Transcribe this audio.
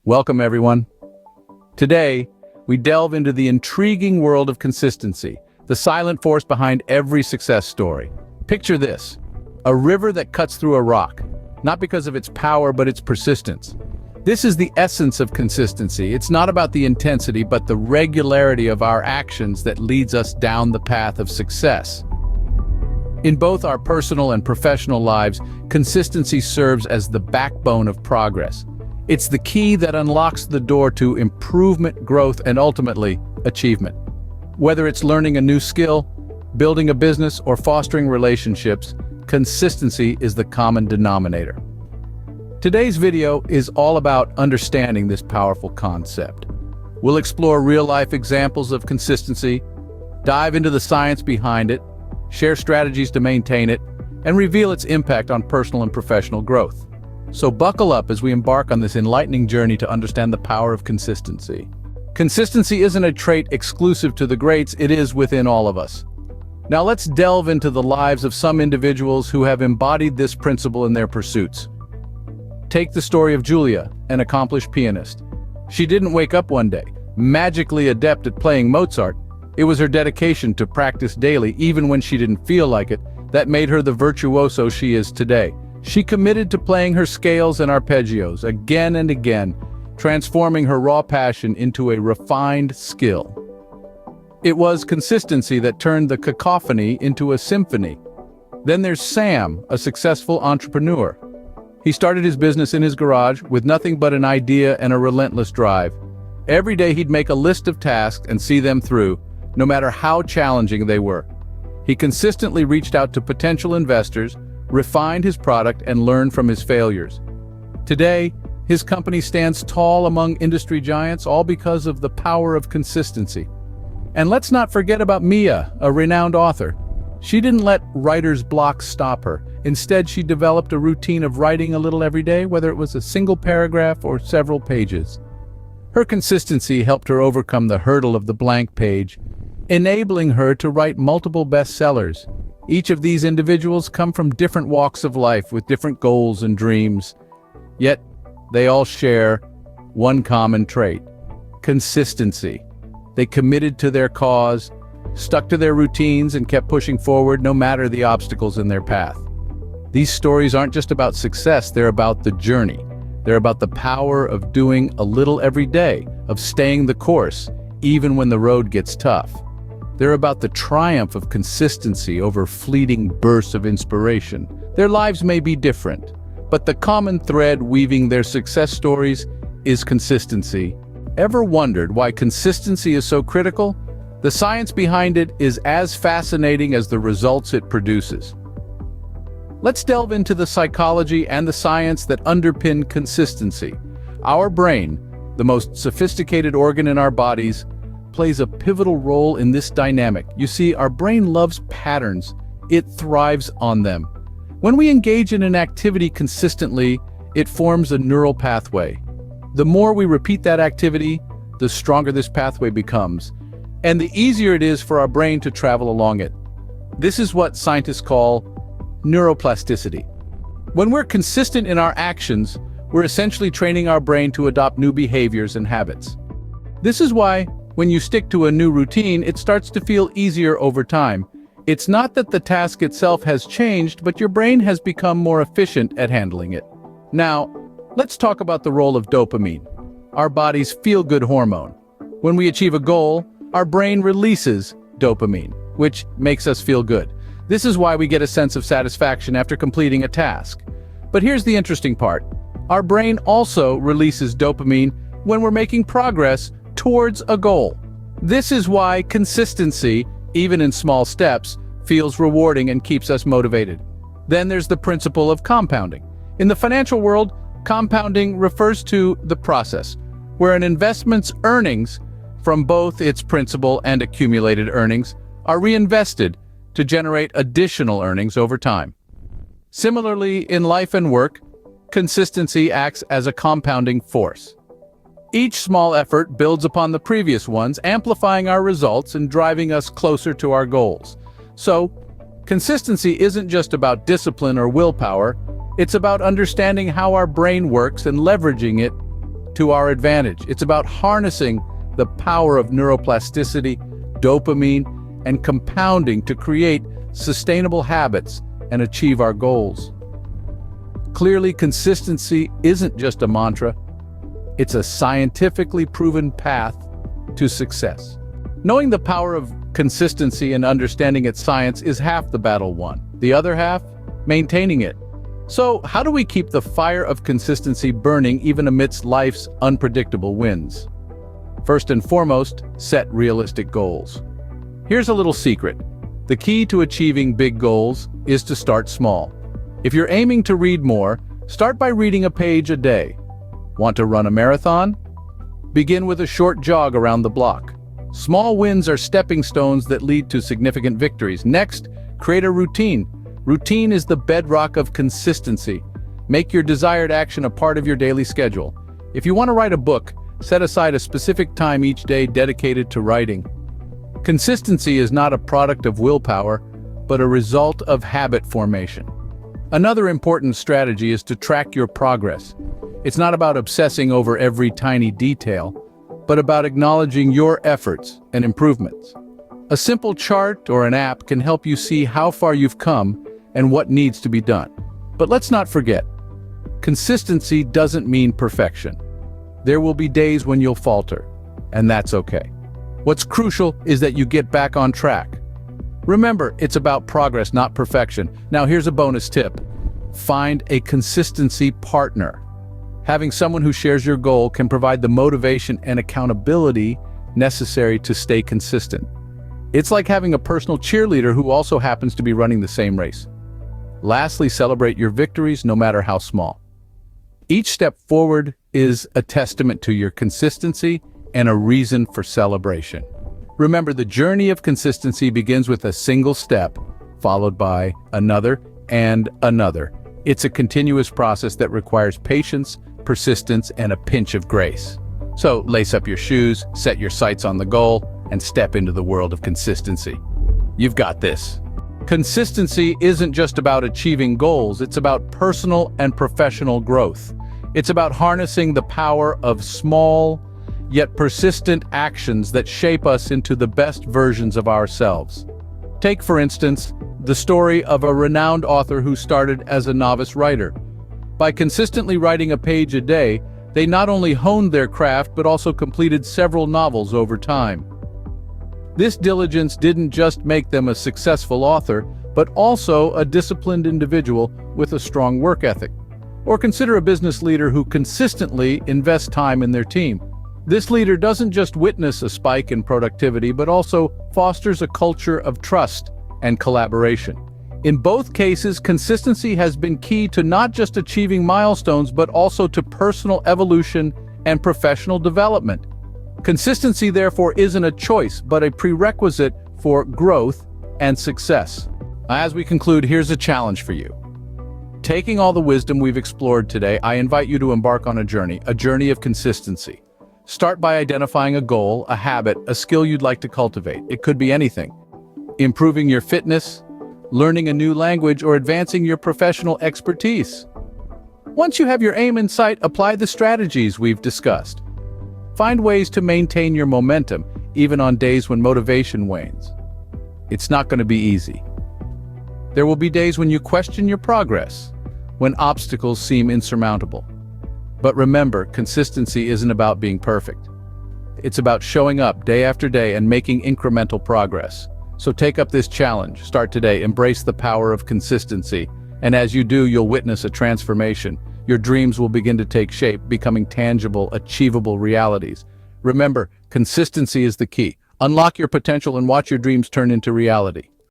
Welcome, everyone. Today, we delve into the intriguing world of consistency, the silent force behind every success story. Picture this: a river that cuts through a rock, not because of its power, but its persistence. This is the essence of consistency. It's not about the intensity, but the regularity of our actions that leads us down the path of success. In both our personal and professional lives, consistency serves as the backbone of progress. It's the key that unlocks the door to improvement, growth, and ultimately, achievement. Whether it's learning a new skill, building a business, or fostering relationships, consistency is the common denominator. Today's video is all about understanding this powerful concept. We'll explore real-life examples of consistency, dive into the science behind it, share strategies to maintain it, and reveal its impact on personal and professional growth. So buckle up as we embark on this enlightening journey to understand the power of consistency. Consistency isn't a trait exclusive to the greats, it is within all of us. Now let's delve into the lives of some individuals who have embodied this principle in their pursuits. Take the story of Julia, an accomplished pianist. She didn't wake up one day, magically adept at playing Mozart. It was her dedication to practice daily, even when she didn't feel like it, that made her the virtuoso she is today. She committed to playing her scales and arpeggios again and again, transforming her raw passion into a refined skill. It was consistency that turned the cacophony into a symphony. Then there's Sam, a successful entrepreneur. He started his business in his garage with nothing but an idea and a relentless drive. Every day he'd make a list of tasks and see them through, no matter how challenging they were. He consistently reached out to potential investors, refined his product, and learned from his failures. Today, his company stands tall among industry giants, all because of the power of consistency. And let's not forget about Mia, a renowned author. She didn't let writer's block stop her. Instead, she developed a routine of writing a little every day, whether it was a single paragraph or several pages. Her consistency helped her overcome the hurdle of the blank page, enabling her to write multiple bestsellers. Each of these individuals come from different walks of life with different goals and dreams. Yet, they all share one common trait: consistency. They committed to their cause, stuck to their routines, and kept pushing forward no matter the obstacles in their path. These stories aren't just about success, they're about the journey. They're about the power of doing a little every day, of staying the course, even when the road gets tough. They're about the triumph of consistency over fleeting bursts of inspiration. Their lives may be different, but the common thread weaving their success stories is consistency. Ever wondered why consistency is so critical? The science behind it is as fascinating as the results it produces. Let's delve into the psychology and the science that underpin consistency. Our brain, the most sophisticated organ in our bodies, plays a pivotal role in this dynamic. You see, our brain loves patterns. It thrives on them. When we engage in an activity consistently, it forms a neural pathway. The more we repeat that activity, the stronger this pathway becomes, and the easier it is for our brain to travel along it. This is what scientists call neuroplasticity. When we're consistent in our actions, we're essentially training our brain to adopt new behaviors and habits. This is why, when you stick to a new routine, it starts to feel easier over time. It's not that the task itself has changed, but your brain has become more efficient at handling it. Now, let's talk about the role of dopamine, our body's feel-good hormone. When we achieve a goal, our brain releases dopamine, which makes us feel good. This is why we get a sense of satisfaction after completing a task. But here's the interesting part. Our brain also releases dopamine when we're making progress towards a goal. This is why consistency, even in small steps, feels rewarding and keeps us motivated. Then there's the principle of compounding. In the financial world, compounding refers to the process where an investment's earnings, from both its principal and accumulated earnings, are reinvested to generate additional earnings over time. Similarly, in life and work, consistency acts as a compounding force. Each small effort builds upon the previous ones, amplifying our results and driving us closer to our goals. So, consistency isn't just about discipline or willpower, it's about understanding how our brain works and leveraging it to our advantage. It's about harnessing the power of neuroplasticity, dopamine, and compounding to create sustainable habits and achieve our goals. Clearly, consistency isn't just a mantra, it's a scientifically proven path to success. Knowing the power of consistency and understanding its science is half the battle won. The other half, maintaining it. So, how do we keep the fire of consistency burning even amidst life's unpredictable winds? First and foremost, set realistic goals. Here's a little secret. The key to achieving big goals is to start small. If you're aiming to read more, start by reading a page a day. Want to run a marathon? Begin with a short jog around the block. Small wins are stepping stones that lead to significant victories. Next, create a routine. Routine is the bedrock of consistency. Make your desired action a part of your daily schedule. If you want to write a book, set aside a specific time each day dedicated to writing. Consistency is not a product of willpower, but a result of habit formation. Another important strategy is to track your progress. It's not about obsessing over every tiny detail, but about acknowledging your efforts and improvements. A simple chart or an app can help you see how far you've come and what needs to be done. But let's not forget, consistency doesn't mean perfection. There will be days when you'll falter, and that's okay. What's crucial is that you get back on track. Remember, it's about progress, not perfection. Now here's a bonus tip. Find a consistency partner. Having someone who shares your goal can provide the motivation and accountability necessary to stay consistent. It's like having a personal cheerleader who also happens to be running the same race. Lastly, celebrate your victories, no matter how small. Each step forward is a testament to your consistency and a reason for celebration. Remember, the journey of consistency begins with a single step, followed by another and another. It's a continuous process that requires patience, persistence, and a pinch of grace. So, lace up your shoes, set your sights on the goal, and step into the world of consistency. You've got this. Consistency isn't just about achieving goals, it's about personal and professional growth. It's about harnessing the power of small, yet persistent actions that shape us into the best versions of ourselves. Take, for instance, the story of a renowned author who started as a novice writer. By consistently writing a page a day, they not only honed their craft but also completed several novels over time. This diligence didn't just make them a successful author, but also a disciplined individual with a strong work ethic. Or consider a business leader who consistently invests time in their team. This leader doesn't just witness a spike in productivity, but also fosters a culture of trust and collaboration. In both cases, consistency has been key to not just achieving milestones, but also to personal evolution and professional development. Consistency, therefore, isn't a choice, but a prerequisite for growth and success. As we conclude, here's a challenge for you. Taking all the wisdom we've explored today, I invite you to embark on a journey of consistency. Start by identifying a goal, a habit, a skill you'd like to cultivate. It could be anything. Improving your fitness, learning a new language, or advancing your professional expertise. Once you have your aim in sight, apply the strategies we've discussed. Find ways to maintain your momentum, even on days when motivation wanes. It's not going to be easy. There will be days when you question your progress, when obstacles seem insurmountable. But remember, consistency isn't about being perfect. It's about showing up day after day and making incremental progress. So take up this challenge. Start today. Embrace the power of consistency. And as you do, you'll witness a transformation. Your dreams will begin to take shape, becoming tangible, achievable realities. Remember, consistency is the key. Unlock your potential and watch your dreams turn into reality.